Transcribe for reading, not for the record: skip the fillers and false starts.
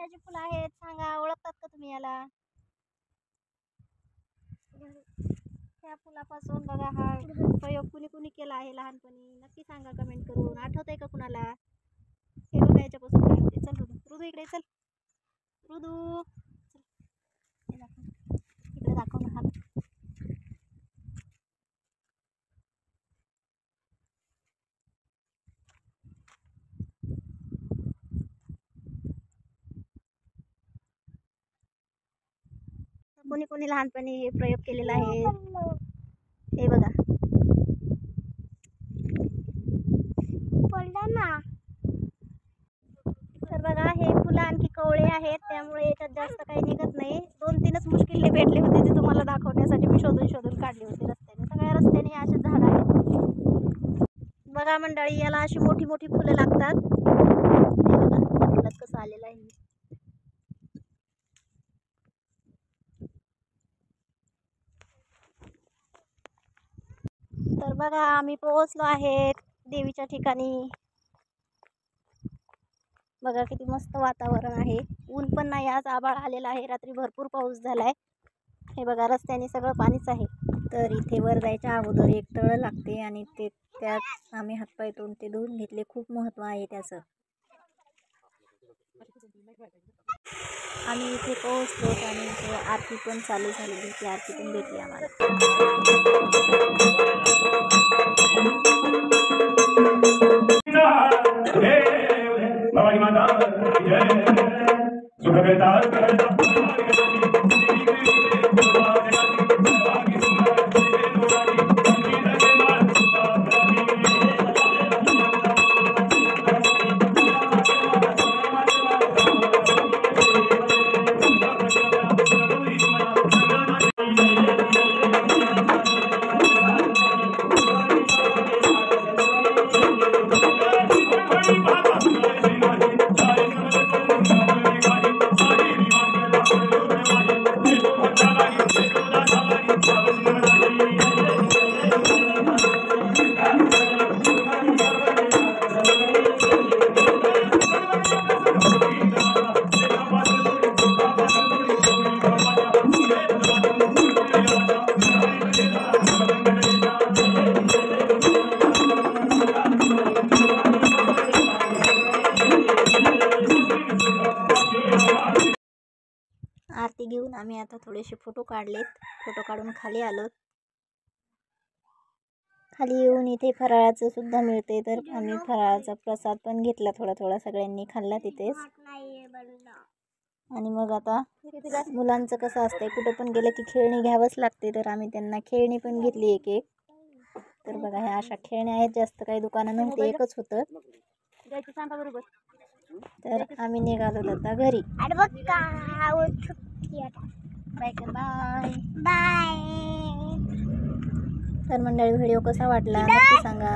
कशाची फुलं आहेत सांगा, ओळखतात का तुम्ही याला? त्या फुलापासून बघा हा प्रयोग कुणी कुणी केला आहे लहानपणी, नक्की सांगा कमेंट करून. आठवतंय का कुणाला? हे बघा याच्यापासून काय होते. चल ऋदू इकडे चल. ऋदू इकडे दाखव ना हात. कोणी कोणी लहानपणी हे प्रयोग केलेला आहे. हे बघा ना. तर बघा हे फुलं आणखी कवळे आहेत, त्यामुळे याच्यात जास्त काही निघत नाही. 2-3च मुश्किलने भेटले होते ते तुम्हाला दाखवण्यासाठी मी शोधून शोधून काढले होते रस्त्याने. सगळ्या रस्त्याने असे झाड आहेत. बघा मंडळी, याला अशी मोठी मोठी फुलं लागतात. हे बघा फुलात कसं आलेलं आहे. तर बघा आम्ही पोहोचलो आहेत देवीच्या ठिकाणी. बघा किती मस्त वातावरण आहे. ऊन पण नाही, आज आभाळ आलेला आहे. रात्री भरपूर पाऊस झालाय. हे बघा रस्त्याने सगळं पाणीच आहे. तर इथे वर जायच्या अगोदर एक तळ लागते आणि त्यात आम्ही हातपाय तोंड ते धुवून घेतले. खूप महत्त्व आहे त्याचं. आम्ही इथे पोहोचलो आणि इथे आरती पण चालू झालेली. ती आरती पण भेटली आम्हाला. आरती घेऊन आम्ही आता थोडेसे फोटो काढलेत. फोटो काढून खाली आलो. खाली येऊन इथे फराळाचं सुद्धा मिळते, तर आम्ही फराळाचा प्रसाद पण घेतला. थोडा थोडा सगळ्यांनी खाल्ला तिथेच. आणि मग आता मुलांचं कसं असतंय, कुठे पण गेलं की खेळणी घ्यावंच लागते, तर आम्ही त्यांना खेळणी पण घेतली एक एक. तर बघा ह्या अशा खेळण्या आहेत. जास्त काही दुकानं नव्हते, एकच होतं. तर आम्ही निघालो आता घरी. Bye bye. तर मंडळी व्हिडिओ कसा वाटला नक्की सांगा.